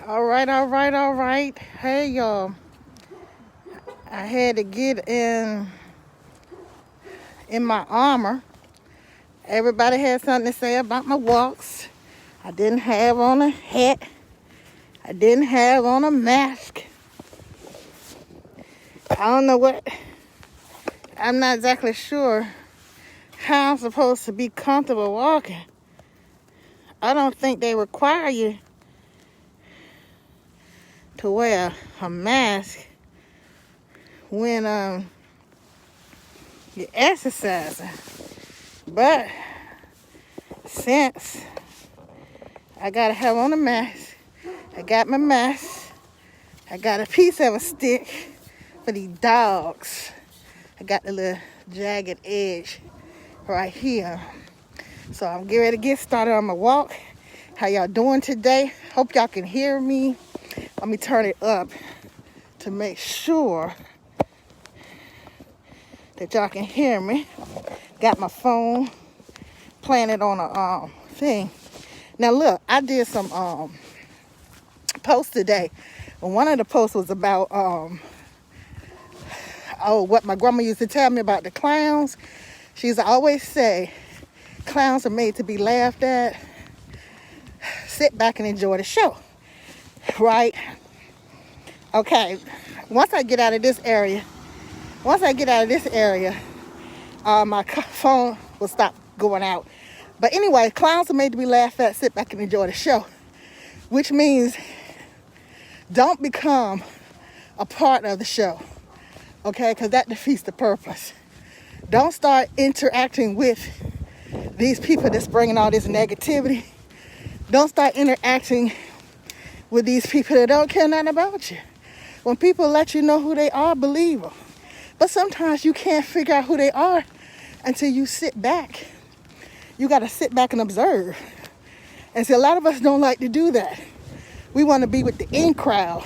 All right, all right, all right. Hey, y'all. I had to get in my armor. Everybody had something to say about my walks. I didn't have on a hat. I didn't have on a mask. I don't know what. I'm not exactly sure how I'm supposed to be comfortable walking. I don't think they require you to wear a mask when you're exercising. But since I gotta have on a mask, I got my mask, I got a piece of a stick for these dogs. I got the little jagged edge right here. So I'm getting ready to get started on my walk. How y'all doing today? Hope y'all can hear me. Let me turn it up to make sure that y'all can hear me. Got my phone planted on a thing. Now look, I did some posts today. And one of the posts was about what my grandma used to tell me about the clowns. She used to always say, clowns are made to be laughed at. Sit back and enjoy the show. Right? Okay. Once I get out of this area, my phone will stop going out. But anyway, clowns are made to be laughed at. Sit back and enjoy the show. Which means don't become a part of the show. Okay? Because that defeats the purpose. Don't start interacting with these people that's bringing all this negativity. Don't start interacting with these people that don't care nothing about you. When people let you know who they are, believe them. But sometimes you can't figure out who they are until you sit back. You got to sit back and observe. And see, a lot of us don't like to do that. We want to be with the in crowd.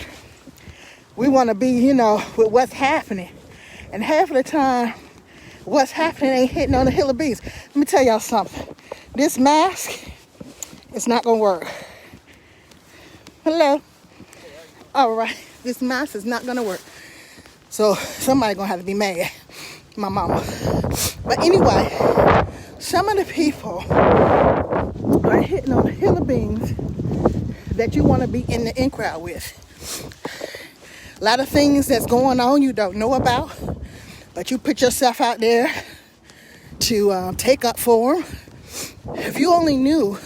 We want to be, with what's happening. And half of the time, what's happening ain't hitting on the hill of beans. Let me tell y'all something. This mask, it's not going to work. Hello. All right. This mask is not going to work. So somebody going to have to be mad. My mama. But anyway, some of the people are hitting on the hill of beans that you want to be in the in crowd with. A lot of things that's going on you don't know about, but you put yourself out there to take up for them. If you only knew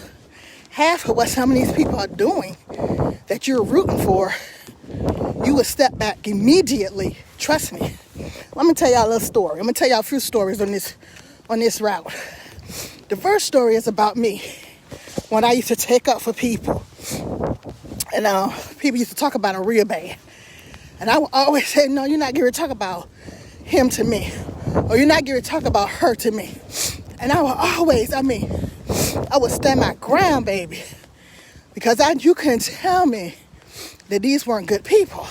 half of what some of these people are doing that you're rooting for, you would step back immediately. Trust me. Let me tell y'all a little story. I'm going to tell y'all a few stories on this route. The first story is about me. When I used to take up for people. And people used to talk about a real bad. And I would always say, no, you're not going to talk about him to me. Or you're not going to talk about her to me. And I would always, I would stand my ground, baby. Because you couldn't tell me that these weren't good people.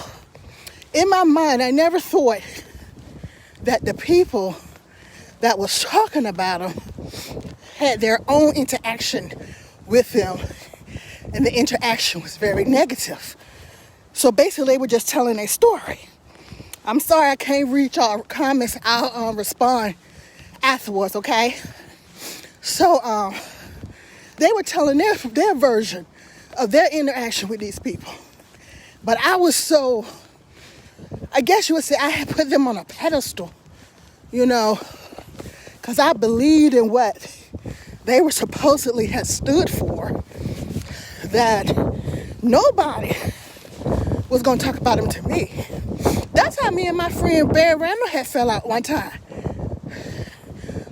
In my mind, I never thought that the people that was talking about them had their own interaction with them. And the interaction was very negative. So basically, they were just telling a story. I'm sorry I can't read y'all comments. I'll respond afterwards, okay? So they were telling their version of their interaction with these people. But I was so, I guess you would say I had put them on a pedestal, because I believed in what they were supposedly had stood for, that nobody was going to talk about them to me. That's how me and my friend Barry Randall had fell out one time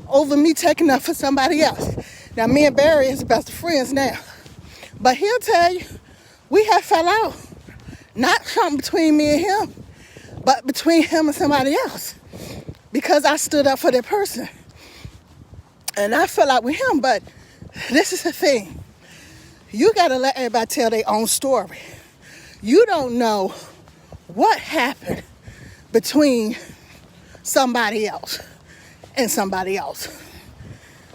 over me taking up for somebody else. Now, me and Barry is best friends now. But he'll tell you, we had fell out. Not something between me and him, but between him and somebody else. Because I stood up for that person. And I fell out with him, but this is the thing. You got to let everybody tell their own story. You don't know what happened between somebody else and somebody else.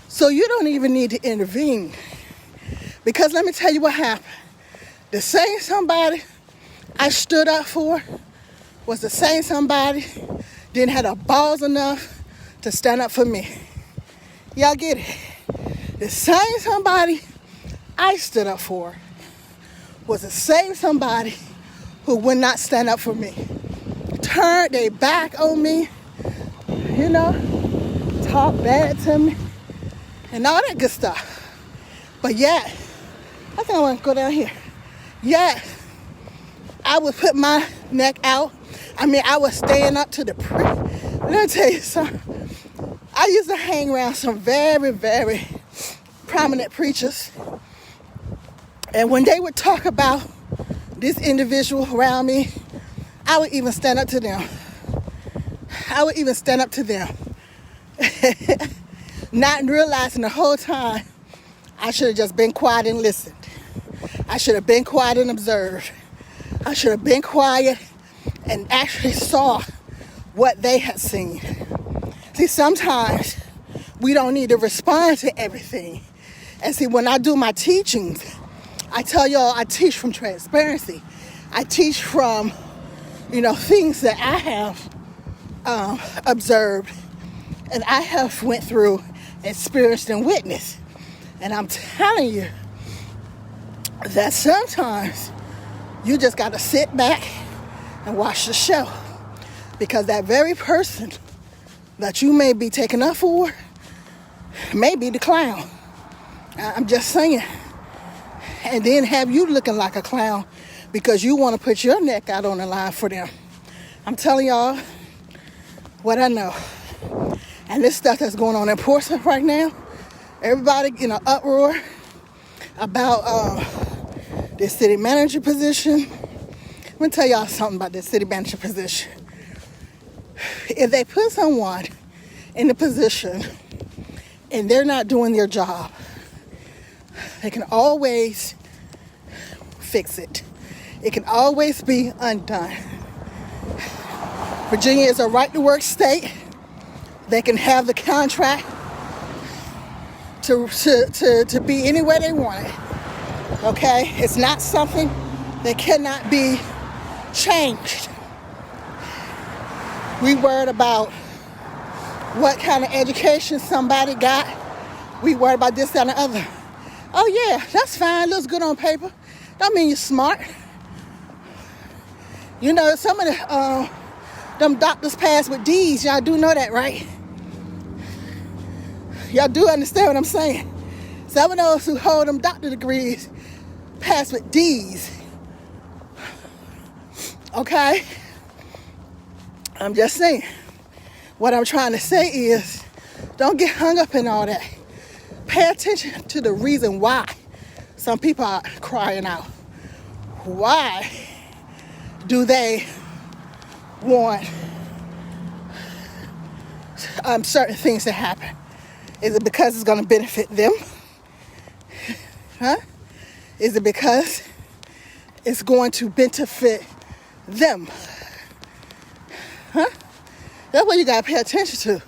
So you don't even need to intervene. Because let me tell you what happened. The same somebody I stood up for was the same somebody didn't have the balls enough to stand up for me. Y'all get it? The same somebody I stood up for was the same somebody who would not stand up for me. Turned their back on me, you know, talk bad to me, and all that good stuff. But yet, I think I want to go down here. Yet, I would put my neck out. I mean, I was staying up to the Let me tell you something. I used to hang around some very, very prominent preachers. And when they would talk about this individual around me, I would even stand up to them. I would even stand up to them. Not realizing the whole time I should have just been quiet and listened. I should have been quiet and observed. I should have been quiet and actually saw what they had seen. See, sometimes we don't need to respond to everything. And see, when I do my teachings, I tell y'all I teach from transparency. I teach from, things that I have observed and I have went through, experienced, and witnessed. And I'm telling you that sometimes you just got to sit back and watch the show, because that very person that you may be taking up for may be the clown. I'm just saying. And then have you looking like a clown because you want to put your neck out on the line for them. I'm telling y'all what I know. And this stuff that's going on in Portsmouth right now, everybody in an uproar about this city manager position. Let me tell y'all something about this city manager position. If they put someone in the position and they're not doing their job, they can always fix it. It can always be undone. Virginia is a right-to-work state. They can have the contract to be anywhere they want it. Okay? It's not something that cannot be changed. We worried about what kind of education somebody got. We worried about this, that, and the other. Oh yeah, that's fine. Looks good on paper. Don't mean you're smart. Some of them doctors pass with D's. Y'all do know that, right? Y'all do understand what I'm saying? Some of those who hold them doctor degrees pass with D's. Okay? I'm just saying. What I'm trying to say is, don't get hung up in all that. Pay attention to the reason why some people are crying out. Why do they want certain things to happen? Is it because it's going to benefit them? Huh? Is it because it's going to benefit them? Huh? That's what you got to pay attention to.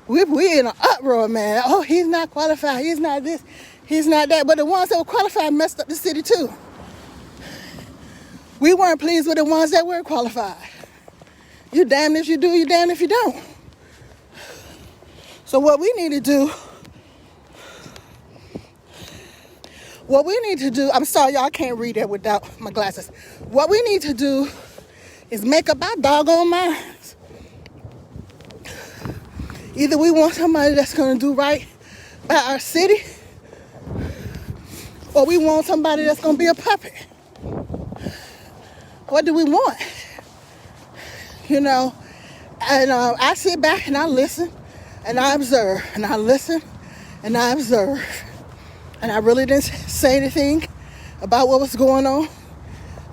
We're in an uproar, man. Oh, he's not qualified. He's not this. He's not that. But the ones that were qualified messed up the city, too. We weren't pleased with the ones that were qualified. You damned if you do, you damned if you don't. So what we need to do, I'm sorry, y'all can't read that without my glasses. What we need to do is make up our doggone minds. Either we want somebody that's going to do right by our city, or we want somebody that's going to be a puppet. What do we want? And I sit back and I listen and I observe and I listen and I observe. And I really didn't say anything about what was going on.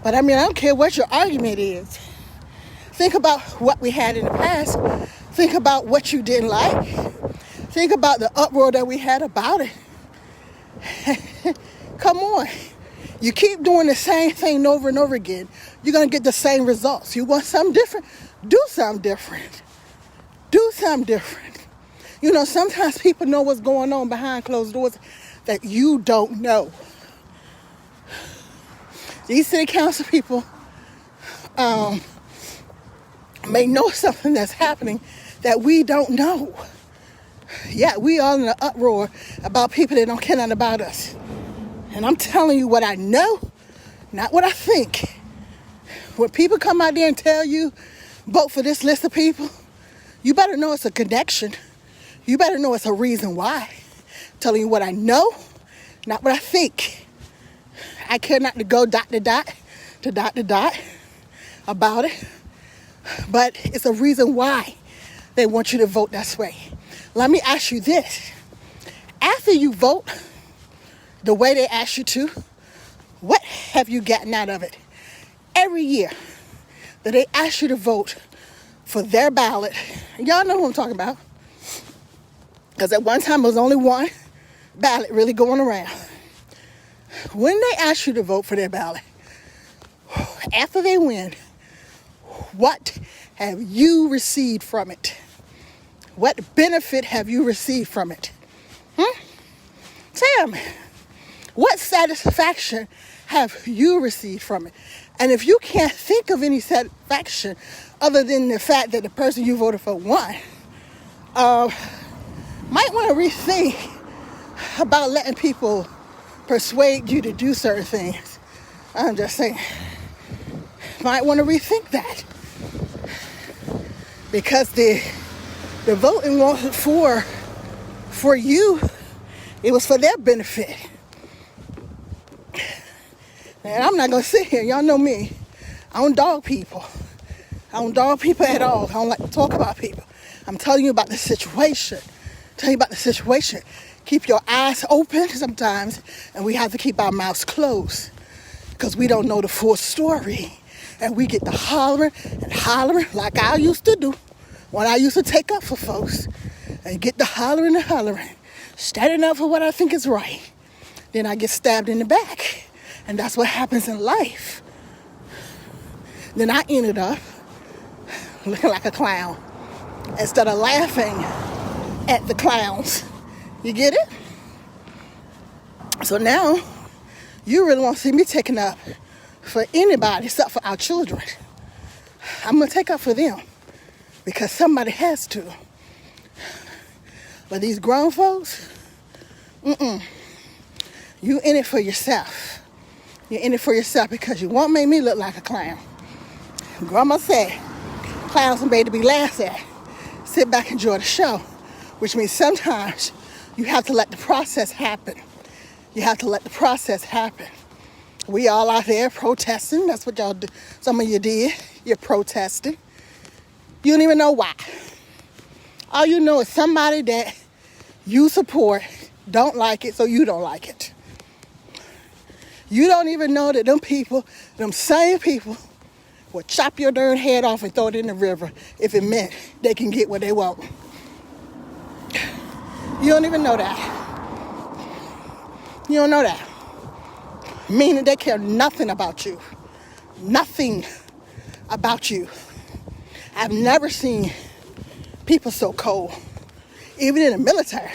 But I don't care what your argument is. Think about what we had in the past. Think about what you didn't like. Think about the uproar that we had about it. Come on. You keep doing the same thing over and over again, you're going to get the same results. You want something different? Do something different. Do something different. Sometimes people know what's going on behind closed doors that you don't know. These city council people may know something that's happening that we don't know. Yeah, we all in an uproar about people that don't care nothing about us. And I'm telling you what I know, not what I think. When people come out there and tell you, vote for this list of people, you better know it's a connection. You better know it's a reason why. I'm telling you what I know, not what I think. I care not to go dot to dot about it, but it's a reason why they want you to vote that way. Let me ask you this. After you vote the way they ask you to, what have you gotten out of it? Every year that they ask you to vote for their ballot, y'all know who I'm talking about, because at one time there was only one ballot really going around. When they ask you to vote for their ballot, after they win, what have you received from it? What benefit have you received from it? Tell me, what satisfaction have you received from it? And if you can't think of any satisfaction other than the fact that the person you voted for won, might want to rethink about letting people persuade you to do certain things. I'm just saying, might want to rethink that. Because the voting wasn't for you, it was for their benefit. And I'm not going to sit here, y'all know me, I don't dog people. I don't dog people at all. I don't like to talk about people. I'm telling you about the situation. Keep your eyes open sometimes, and we have to keep our mouths closed because we don't know the full story. And we get to hollering like I used to do when I used to take up for folks and get to hollering, standing up for what I think is right. Then I get stabbed in the back. And that's what happens in life. Then I ended up looking like a clown instead of laughing at the clowns. You get it? So now, you really won't see me taking up for anybody except for our children. I'm going to take up for them because somebody has to. But these grown folks, you in it for yourself. You're in it for yourself because you won't make me look like a clown. Grandma said, clowns are made to be laughed at. Sit back and enjoy the show, which means sometimes you have to let the process happen. We all out there protesting. That's what y'all do. Some of you did. You're protesting. You don't even know why. All you know is somebody that you support don't like it, so you don't like it. You don't even know that them same people, will chop your darn head off and throw it in the river if it meant they can get what they want. You don't even know that. You don't know that. Meaning they care nothing about you. Nothing about you. I've never seen people so cold. Even in the military.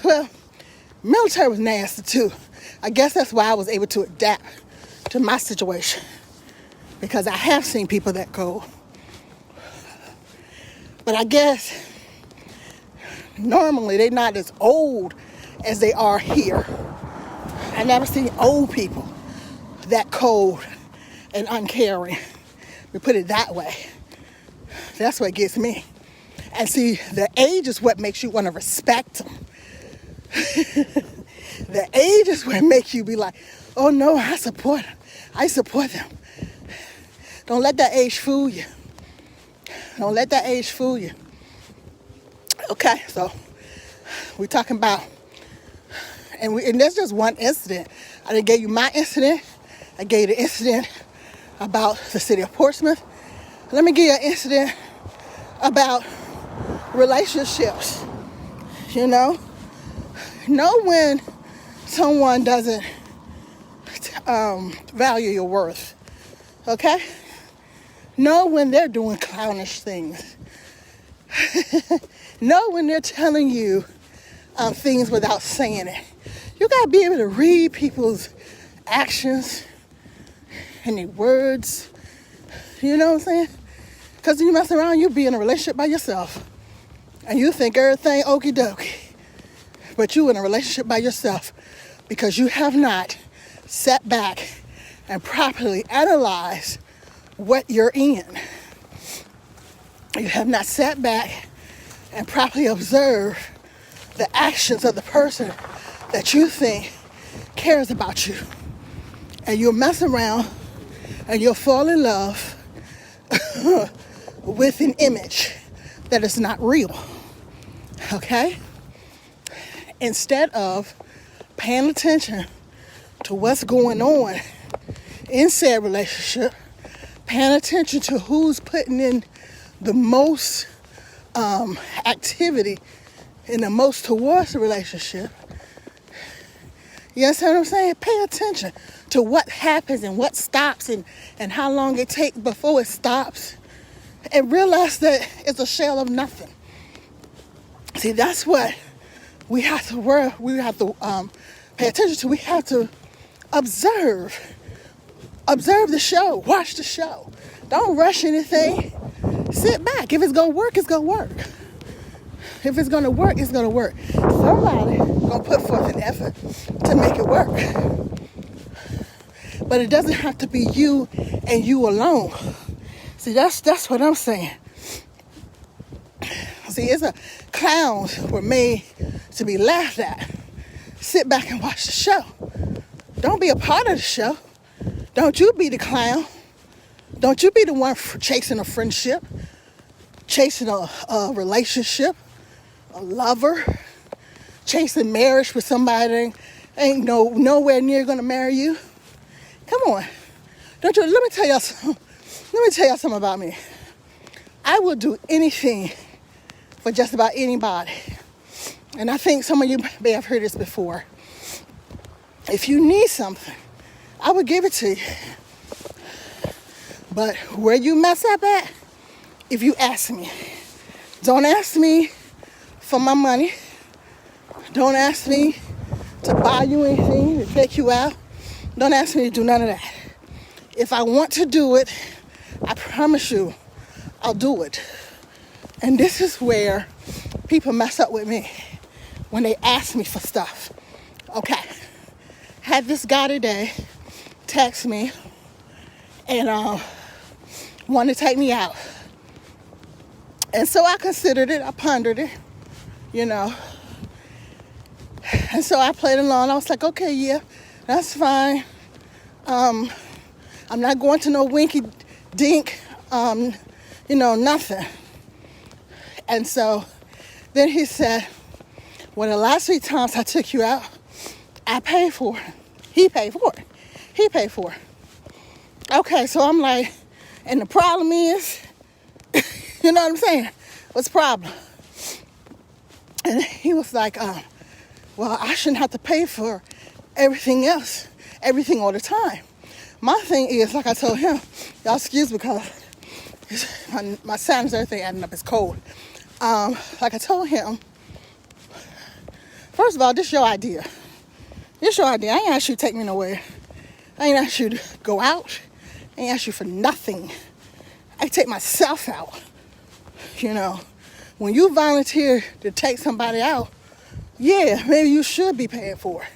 Well, military was nasty too. I guess that's why I was able to adapt to my situation. Because I have seen people that cold. But I guess normally they're not as old as they are here. I never seen old people that cold and uncaring. We put it that way. That's what gets me. And see, the age is what makes you want to respect them. The age is what makes you be like, oh no, I support them. I support them. Don't let that age fool you. Don't let that age fool you. Okay, so we're talking about, and that's just one incident. I done gave you my incident. I gave you the incident about the city of Portsmouth. Let me give you an incident about relationships. You know when someone doesn't value your worth. Okay? Know when they're doing clownish things. Know when they're telling you things without saying it. You gotta be able to read people's actions, and their words. You know what I'm saying? Because you mess around, you be in a relationship by yourself. And you think everything okie dokie. But you in a relationship by yourself because you have not sat back and properly analyzed what you're in. You have not sat back and properly observed the actions of the person that you think cares about you. And you'll mess around and you'll fall in love with an image that is not real. Okay? Instead of paying attention to what's going on in said relationship, paying attention to who's putting in the most activity and the most towards the relationship. You understand what I'm saying? Pay attention to what happens and what stops and how long it takes before it stops. And realize that it's a shell of nothing. See, that's what we have to pay attention to. We have to observe the show, watch the show. Don't rush anything. Sit back. If it's gonna work, it's gonna work. If it's gonna work, it's gonna work. Somebody gonna put forth an effort to make it work. But it doesn't have to be you and you alone. See, that's what I'm saying. See, clowns were made to be laughed at. Sit back and watch the show. Don't be a part of the show. Don't you be the clown. Don't you be the one chasing a friendship, chasing a relationship, a lover, chasing marriage with somebody that ain't nowhere near gonna marry you. Come on. Let me tell y'all something about me. I will do anything for just about anybody. And I think some of you may have heard this before. If you need something, I would give it to you. But where you mess up at, if you ask me, don't ask me for my money. Don't ask me to buy you anything, to take you out. Don't ask me to do none of that. If I want to do it, I promise you, I'll do it. And this is where people mess up with me when they ask me for stuff. Okay, had this guy today text me and want to take me out. And so I considered it, I pondered it, you know. And so I played along. I was like, okay, yeah, that's fine. I'm not going to no winky dink, nothing. And so then he said, well, the last 3 times I took you out, I paid for it. He paid for it. Okay, so I'm like, and the problem is, you know what I'm saying? What's the problem? And he was like, well, I shouldn't have to pay for everything else, everything all the time. My thing is, like I told him, y'all excuse me because my sinus, everything adding up, it's cold. Like I told him, first of all, this your idea. This your idea. I ain't asked you to take me nowhere. I ain't asked you to go out. I ain't asked you for nothing. I take myself out. You know, when you volunteer to take somebody out, yeah, maybe you should be paying for it.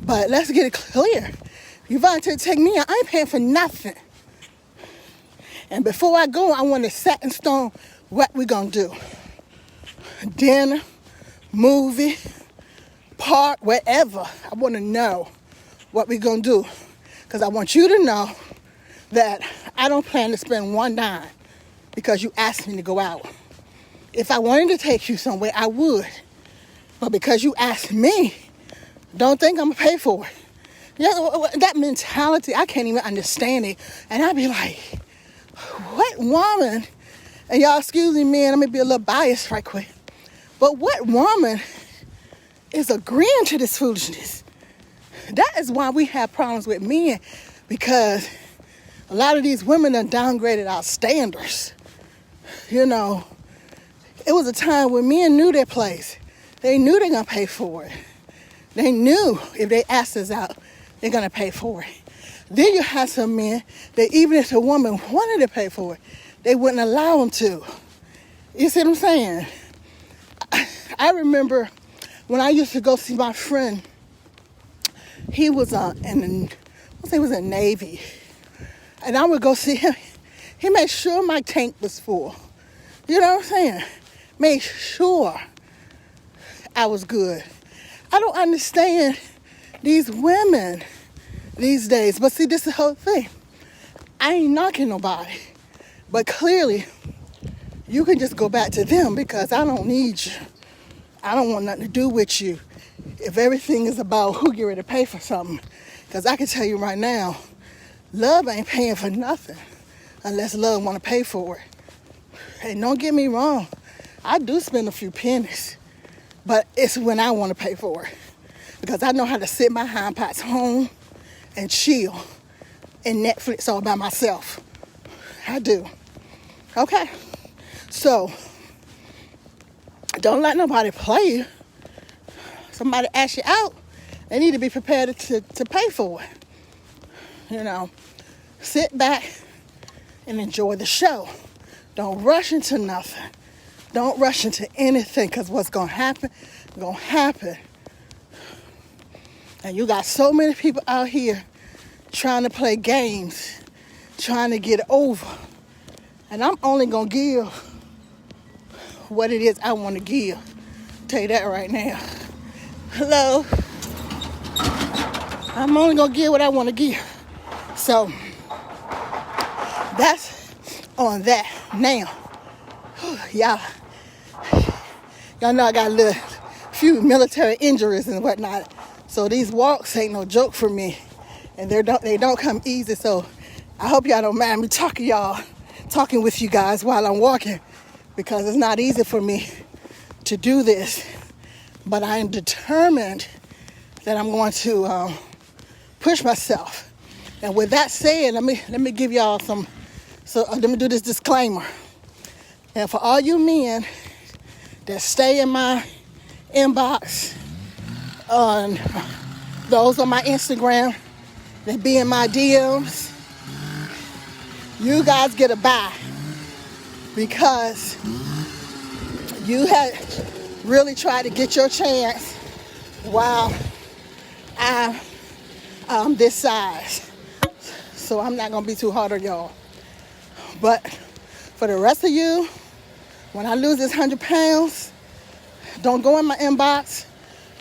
But let's get it clear. You volunteer to take me out, I ain't paying for nothing. And before I go, I want to set in stone what we're going to do. Dinner, movie, park, whatever. I want to know what we're going to do. Because I want you to know that I don't plan to spend one dime because you asked me to go out. If I wanted to take you somewhere, I would. But because you asked me, don't think I'm going to pay for it. Yeah, that mentality, I can't even understand it. And I'd be like, what woman, and y'all excuse me, man, I'm going to be a little biased right quick. But what woman is agreeing to this foolishness? That is why we have problems with men, because a lot of these women have downgraded our standards. You know, it was a time when men knew their place. They knew they're going to pay for it. They knew if they asked us out, they're going to pay for it. Then you have some men that even if a woman wanted to pay for it, they wouldn't allow them to. You see what I'm saying? I remember when I used to go see my friend, he was in the Navy. And I would go see him. He made sure my tank was full. You know what I'm saying? Made sure I was good. I don't understand these women these days. But see, this is the whole thing. I ain't knocking nobody. But clearly, you can just go back to them because I don't need you. I don't want nothing to do with you if everything is about who get ready to pay for something. Because I can tell you right now, love ain't paying for nothing unless love want to pay for it. And don't get me wrong, I do spend a few pennies, but it's when I want to pay for it. Because I know how to sit my hind parts home and chill and Netflix all by myself. I do. Okay? So, don't let nobody play you. Somebody ask you out, they need to be prepared to pay for it. You know, sit back and enjoy the show. Don't rush into nothing. Don't rush into anything, because what's going to happen, going to happen. And you got so many people out here trying to play games, trying to get over. And I'm only going to give what it is I want to give. I'll tell you that right now. Hello? I'm only going to give what I want to give. So, that's on that. Now, y'all know I got a few military injuries and whatnot. So these walks ain't no joke for me. And they don't come easy. So I hope y'all don't mind me talking with you guys while I'm walking. Because it's not easy for me to do this. But I am determined that I'm going to push myself. And with that said, let me give y'all let me do this disclaimer. And for all you men that stay in my inbox, on those on my Instagram, that be in my DMs, you guys get a bye. Because you had really tried to get your chance while I'm this size. So I'm not going to be too hard on y'all. But for the rest of you, when I lose this 100 pounds, don't go in my inbox.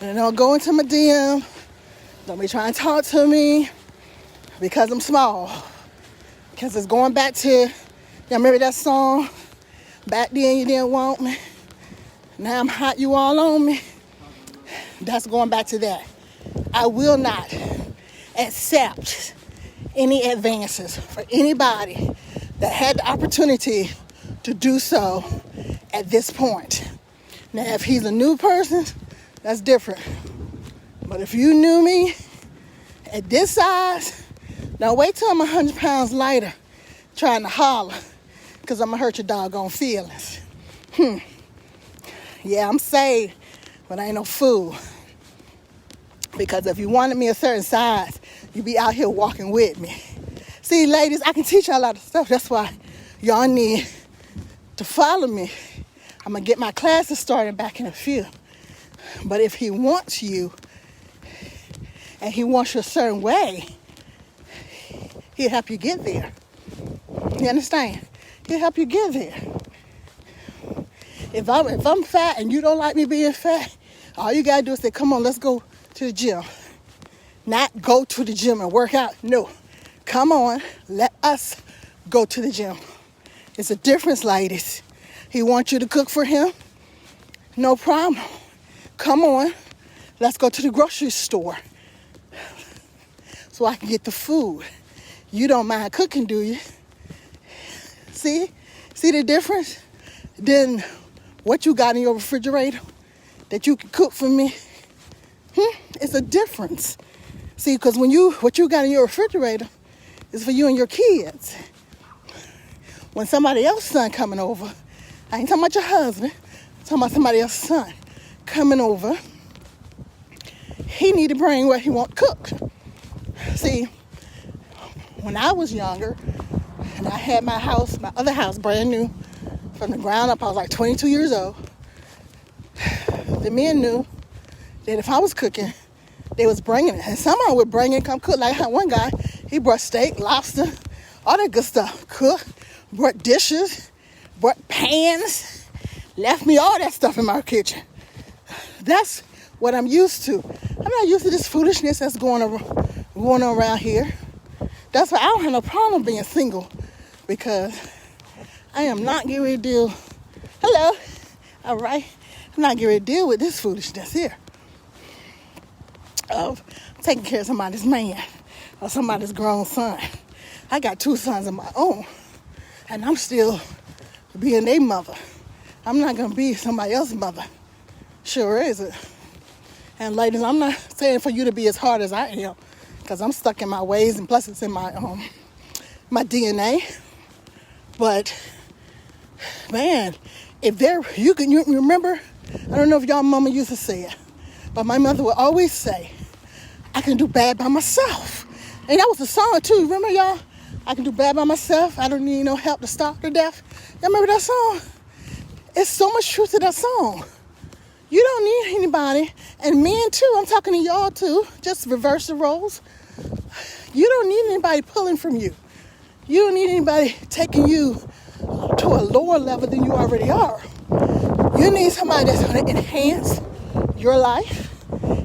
And don't go into my DM. Don't be trying to talk to me because I'm small. Because it's going back to, y'all remember that song? Back then you didn't want me. Now I'm hot, you all on me. That's going back to that. I will not accept any advances for anybody that had the opportunity to do so at this point. Now, if he's a new person, that's different. But if you knew me at this size, don't wait till I'm 100 pounds lighter trying to holler, because I'm going to hurt your doggone feelings. Yeah, I'm saved, but I ain't no fool. Because if you wanted me a certain size, you'd be out here walking with me. See, ladies, I can teach y'all a lot of stuff. That's why y'all need to follow me. I'm going to get my classes started back in a few. But if he wants you, and he wants you a certain way, he'll help you get there. You understand? He'll help you get there. If I'm fat and you don't like me being fat, all you got to do is say, come on, let's go to the gym. Not go to the gym and work out. No. Come on, let us go to the gym. It's a difference, ladies. He wants you to cook for him. No problem. Come on, let's go to the grocery store so I can get the food. You don't mind cooking, do you? See the difference? Then what you got in your refrigerator that you can cook for me? It's a difference. See, because what you got in your refrigerator is for you and your kids. When somebody else's son coming over, I ain't talking about your husband, I'm talking about somebody else's son coming over, he need to bring what he want cooked. See, when I was younger and I had my other house brand new from the ground up, I was like 22 years old. The men knew that if I was cooking, they was bringing it. And someone would bring it, come cook. Like one guy, he brought steak, lobster, all that good stuff. Cook, brought dishes, brought pans, left me all that stuff in my kitchen. That's what I'm used to. I'm not used to this foolishness that's going on around here. That's why I don't have no problem being single, because I am not getting ready to deal. Hello. All right. I'm not getting ready to deal with this foolishness here of taking care of somebody's man or somebody's grown son. I got 2 sons of my own, and I'm still being their mother. I'm not going to be somebody else's mother. Sure isn't. And ladies, I'm not saying for you to be as hard as I am, because I'm stuck in my ways, and plus it's in my DNA. But man, you remember, I don't know if y'all mama used to say it, but my mother would always say, I can do bad by myself. And that was a song too, remember y'all? I can do bad by myself. I don't need no help to starve to death. Y'all remember that song? It's so much truth to that song. You don't need anybody, and men too, I'm talking to y'all too, just reverse the roles. You don't need anybody pulling from you. You don't need anybody taking you to a lower level than you already are. You need somebody that's going to enhance your life,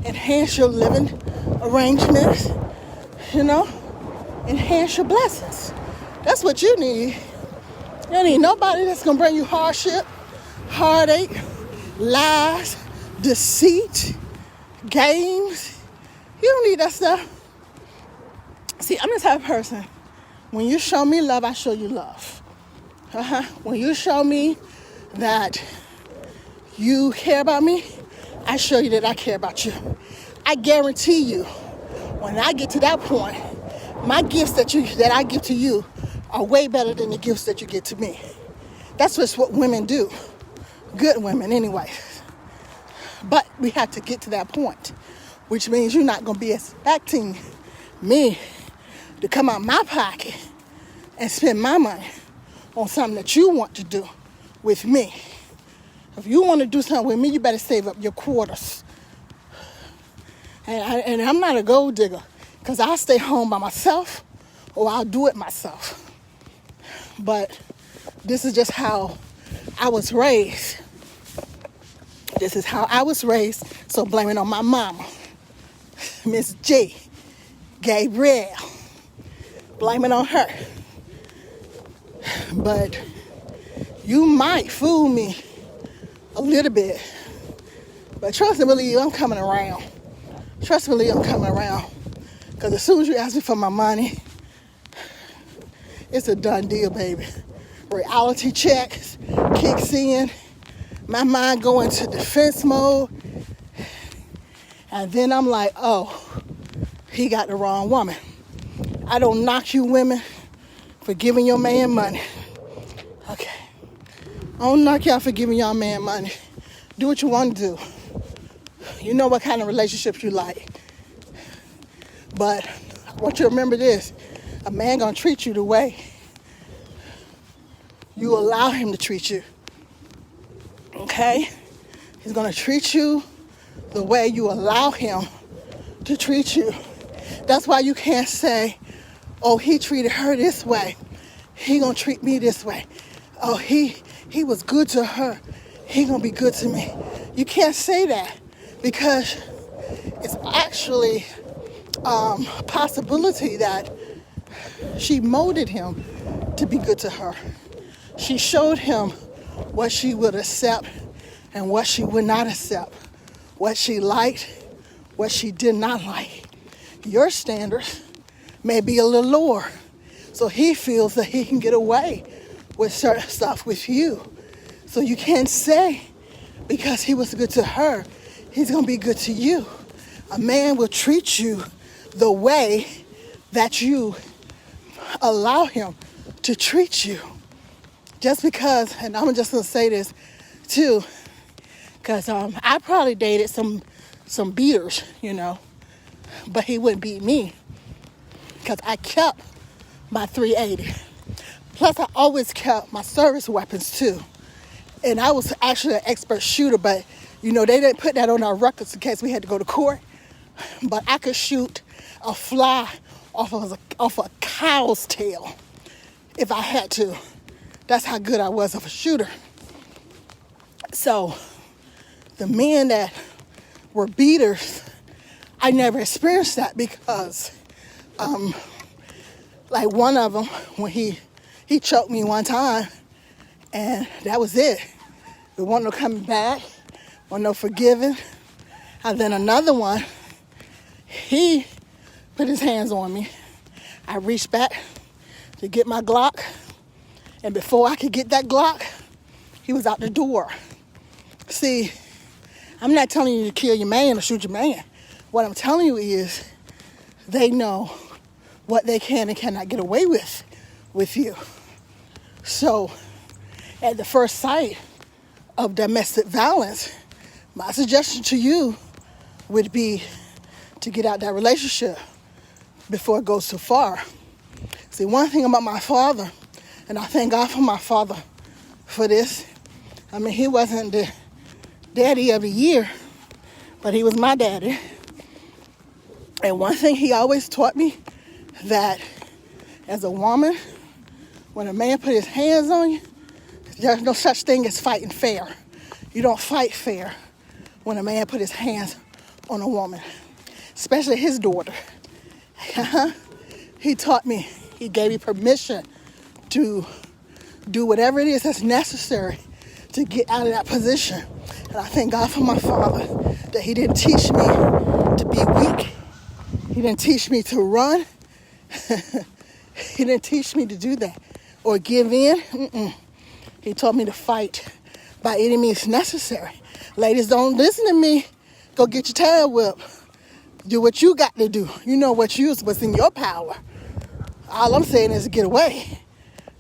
enhance your living arrangements, enhance your blessings. That's what you need. You don't need nobody that's going to bring you hardship, heartache, lies, deceit, games. You don't need that stuff. See, I'm the type of person, when you show me love, I show you love. When you show me that you care about me, I show you that I care about you. I guarantee you, when I get to that point, my gifts that I give to you are way better than the gifts that you get to me. That's just what women do. Good women anyway. But we have to get to that point, which means you're not going to be expecting me to come out my pocket and spend my money on something that you want to do with me. If you want to do something with me, you better save up your quarters. And I'm not a gold digger, because I'll stay home by myself or I'll do it myself. But this is just how I was raised. This is how I was raised, so blame it on my mama, Miss G. Gabrielle. Blame it on her. But you might fool me a little bit. But trust and believe, I'm coming around. Trust and believe, I'm coming around. Because as soon as you ask me for my money, it's a done deal, baby. Reality check kicks in. My mind go into defense mode. And then I'm like, oh, he got the wrong woman. I don't knock you women for giving your man money. Okay. I don't knock y'all for giving y'all man money. Do what you want to do. You know what kind of relationships you like. But I want you to remember this. A man gonna treat you the way you allow him to treat you. Okay? He's gonna treat you the way you allow him to treat you. That's why you can't say, oh, he treated her this way. He gonna treat me this way. Oh, he was good to her. He gonna be good to me. You can't say that, because it's actually a possibility that she molded him to be good to her. She showed him what she would accept and what she would not accept, what she liked, what she did not like. Your standards may be a little lower, so he feels that he can get away with certain stuff with you. So you can't say, because he was good to her, he's going to be good to you. A man will treat you the way that you allow him to treat you. Just because, and I'm just going to say this too, because I probably dated some beaters, but he wouldn't beat me, because I kept my 380. Plus, I always kept my service weapons too. And I was actually an expert shooter, but they didn't put that on our records in case we had to go to court. But I could shoot a fly off a cow's tail if I had to. That's how good I was of a shooter. So the men that were beaters, I never experienced that because like one of them, when he choked me one time, and that was it. There wasn't no coming back, wasn't no forgiving. And then another one, he put his hands on me. I reached back to get my Glock, and before I could get that Glock, he was out the door. See, I'm not telling you to kill your man or shoot your man. What I'm telling you is they know what they can and cannot get away with you. So at the first sight of domestic violence, my suggestion to you would be to get out that relationship before it goes too far. See, one thing about my father, and I thank God for my father for this. I mean, he wasn't the daddy of the year, but he was my daddy. And one thing he always taught me, that as a woman, when a man put his hands on you, there's no such thing as fighting fair. You don't fight fair when a man put his hands on a woman, especially his daughter. He taught me, he gave me permission to do whatever it is that's necessary to get out of that position. And I thank God for my father that he didn't teach me to be weak. He didn't teach me to run. He didn't teach me to do that or give in. He taught me to fight by any means necessary. Ladies, don't listen to me. Go get your tail whipped. Do what you got to do. You know what's in your power. All I'm saying is get away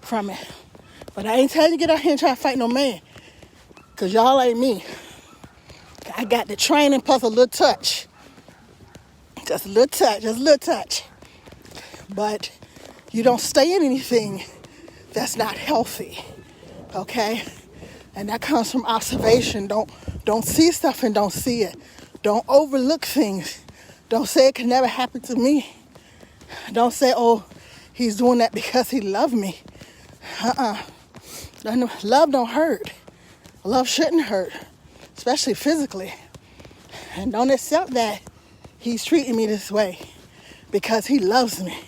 from it. But I ain't telling you to get out here and try to fight no man. Because y'all ain't me. I got the training plus a little touch. Just a little touch. But you don't stay in anything that's not healthy. Okay? And that comes from observation. Don't see stuff and don't see it. Don't overlook things. Don't say it can never happen to me. Don't say, oh, he's doing that because he loved me. Love don't hurt. Love shouldn't hurt, especially physically. And don't accept that he's treating me this way because he loves me.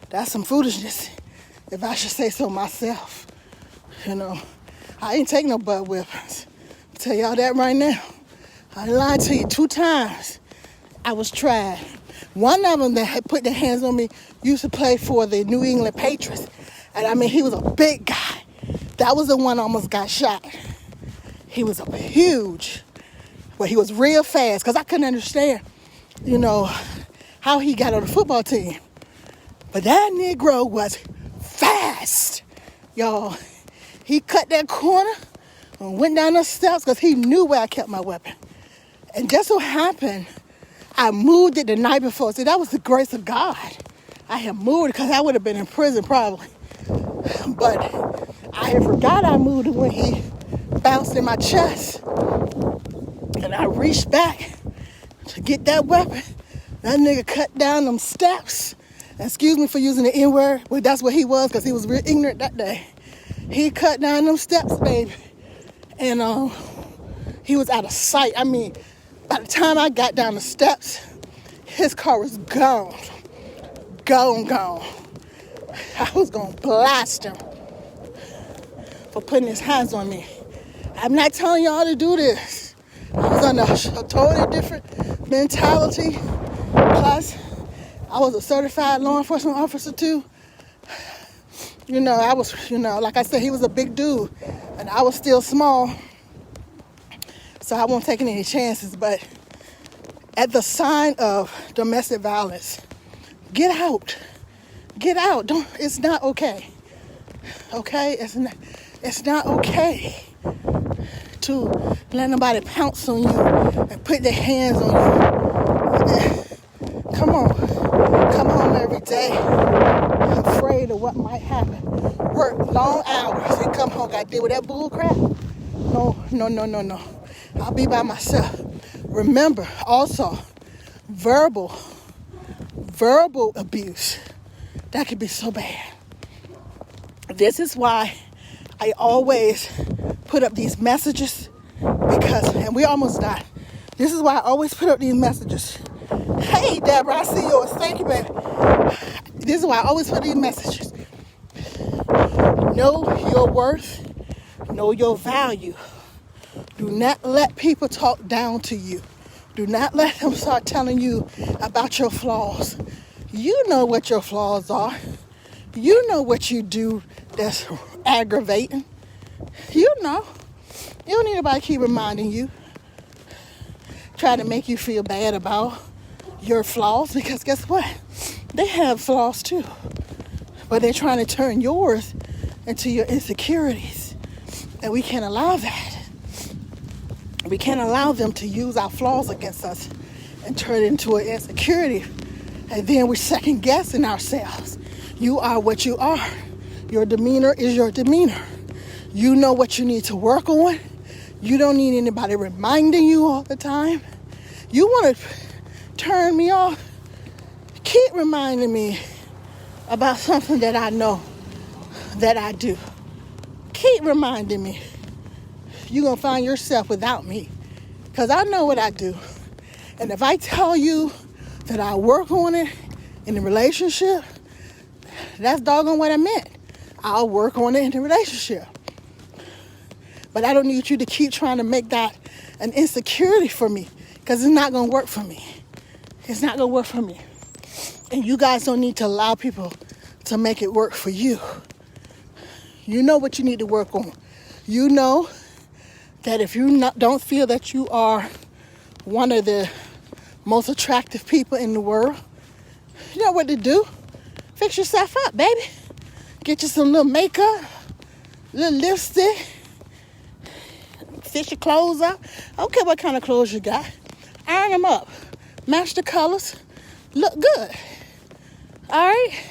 That's some foolishness, if I should say so myself. I ain't take no butt whippings. I'll tell y'all that right now. I lied to you 2 times. I was tried. One of them that had put their hands on me used to play for the New England Patriots. And I mean, he was a big guy. That was the one that almost got shot. He was huge, but he was real fast because I couldn't understand, how he got on the football team. But that Negro was fast, y'all. He cut that corner and went down the steps because he knew where I kept my weapon. And just so happened, I moved it the night before. See, that was the grace of God. I had moved because I would have been in prison probably. But I had forgot I moved it when he bounced in my chest. And I reached back to get that weapon. That nigga cut down them steps. Excuse me for using the N-word, but that's what he was because he was real ignorant that day. He cut down them steps, baby. And he was out of sight. I mean, by the time I got down the steps, his car was gone. Gone. I was going to blast him for putting his hands on me. I'm not telling y'all to do this. I was under a totally different mentality. Plus, I was a certified law enforcement officer too. I was, like I said, he was a big dude and I was still small. So I won't take any chances. But at the sign of domestic violence, get out. It's not okay. Okay? It's not okay to let nobody pounce on you and put their hands on you. Come home every day afraid of what what might happen. Work long hours and come home, got to deal with that bull crap. No. I'll be by myself. Remember, also, verbal abuse, that could be so bad. This is why I always put up these messages and we almost died. This is why I always put up these messages. Hey, Deborah, I see yours. Thank you, baby. This is why I always put these messages. Know your worth. Know your value. Do not let people talk down to you. Do not let them start telling you about your flaws. You know what your flaws are. You know what you do that's aggravating. You know. You don't need anybody to keep reminding you. Try to make you feel bad about your flaws, because guess what? They have flaws too. But they're trying to turn yours into your insecurities. And we can't allow that. We can't allow them to use our flaws against us and turn it into an insecurity. And then we're second guessing ourselves. You are what you are. Your demeanor is your demeanor. You know what you need to work on. You don't need anybody reminding you all the time. You want to turn me off? Keep reminding me about something that I know that I do. Keep reminding me. You're going to find yourself without me, because I know what I do. And if I tell you that I work on it in the relationship, that's doggone what I meant. I'll work on it in the relationship. But I don't need you to keep trying to make that an insecurity for me, because it's not going to work for me. It's not going to work for me. And you guys don't need to allow people to make it work for you. You know what you need to work on. You know that if you don't feel that you are one of the most attractive people in the world, you know what to do. Fix yourself up, baby. Get you some little makeup, little lipstick. Fix your clothes up. I don't care what kind of clothes you got. Iron them up. Match the colors. Look good. All right?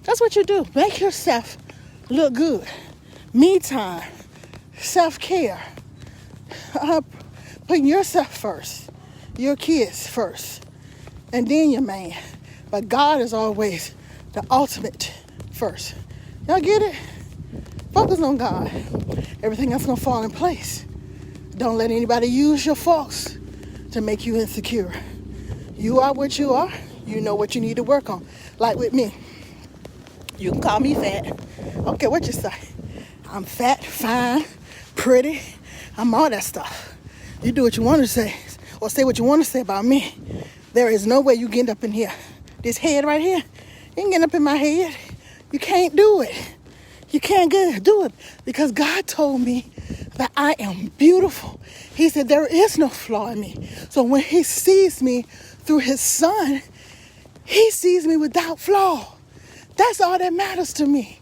That's what you do. Make yourself look good. Me time. Self-care. Putting yourself first. Your kids first. And then your man. But God is always the ultimate first. Y'all get it? Focus on God. Everything else gonna fall in place. Don't let anybody use your faults to make you insecure. You are what you are. You know what you need to work on. Like with me. You can call me fat. Okay, what you say? I'm fat, fine, pretty. I'm all that stuff. You do what you want to say, or say what you want to say about me. There is no way you get up in here. This head right here, you can get up in my head. You can't do it. You can't do it, because God told me that I am beautiful. He said there is no flaw in me. So when he sees me through his son, he sees me without flaw. That's all that matters to me.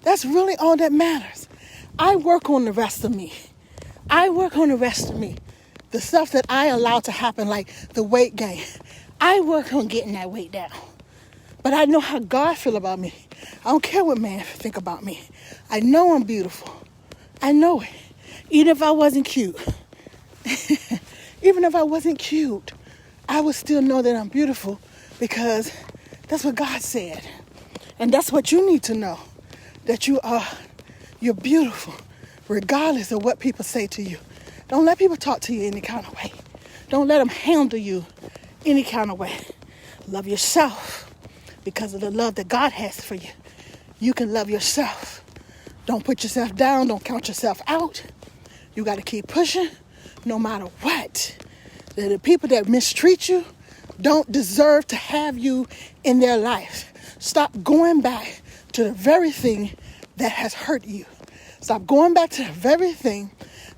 That's really all that matters. I work on the rest of me. I work on the rest of me. The stuff that I allow to happen, like the weight gain. I work on getting that weight down. But I know how God feel about me. I don't care what man think about me. I know I'm beautiful. I know it. Even if I wasn't cute. Even if I wasn't cute, I would still know that I'm beautiful, because that's what God said. And that's what you need to know. That you're beautiful, regardless of what people say to you. Don't let people talk to you any kind of way. Don't let them handle you any kind of way. Love yourself because of the love that God has for you. You can love yourself. Don't put yourself down. Don't count yourself out. You got to keep pushing no matter what. The people that mistreat you don't deserve to have you in their life. Stop going back to the very thing that has hurt you. Stop going back to the very thing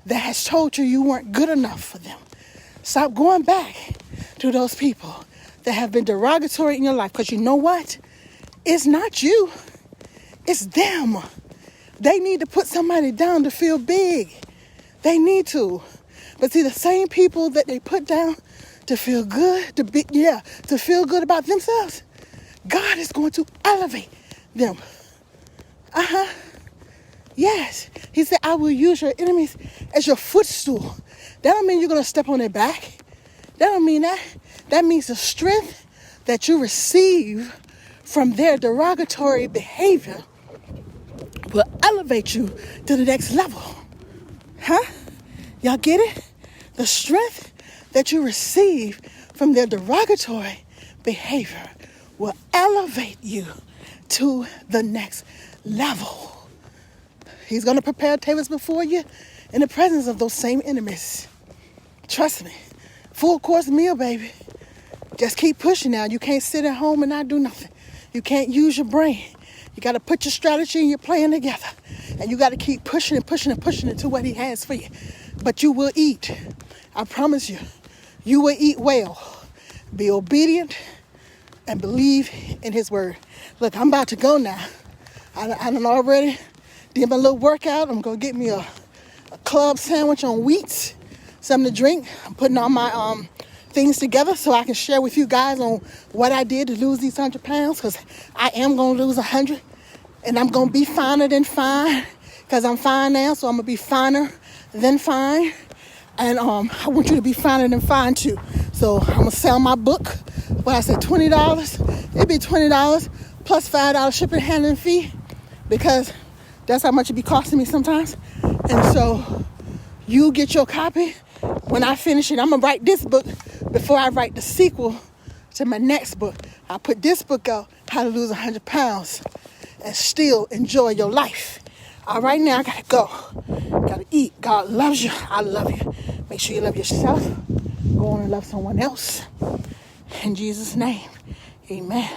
that has told you you weren't good enough for them. Stop going back to those people that have been derogatory in your life, because you know what? It's not you. It's them. They need to put somebody down to feel big. They need to. But see, the same people that they put down to feel good, to feel good about themselves, God is going to elevate them. Yes. He said, I will use your enemies as your footstool. That don't mean you're going to step on their back. That don't mean that. That means the strength that you receive from their derogatory behavior will elevate you to the next level. Huh? Y'all get it? The strength that you receive from their derogatory behavior will elevate you to the next level. He's going to prepare tables before you in the presence of those same enemies. Trust me. Full course meal, baby. Just keep pushing now. You can't sit at home and not do nothing. You can't use your brain. You got to put your strategy and your plan together. And you got to keep pushing and pushing and pushing into what he has for you. But you will eat. I promise you. You will eat well. Be obedient and believe in his word. Look, I'm about to go now. I done already did my little workout. I'm going to get me a club sandwich on wheats, something to drink. I'm putting all my things together so I can share with you guys on what I did to lose these 100 pounds, because I am going to lose 100, and I'm going to be finer than fine, because I'm fine now, so I'm going to be finer than fine. And I want you to be finer than fine too. So I'm going to sell my book. What I said, $20. It'd be $20 plus $5 shipping and handling fee, because that's how much it be costing me sometimes. And so you get your copy. When I finish it, I'm going to write this book before I write the sequel to my next book. I'll put this book out, How to Lose 100 Pounds and Still Enjoy Your Life. All right, now I got to go. Got to eat. God loves you. I love you. Make sure you love yourself. Go on and love someone else. In Jesus' name, amen.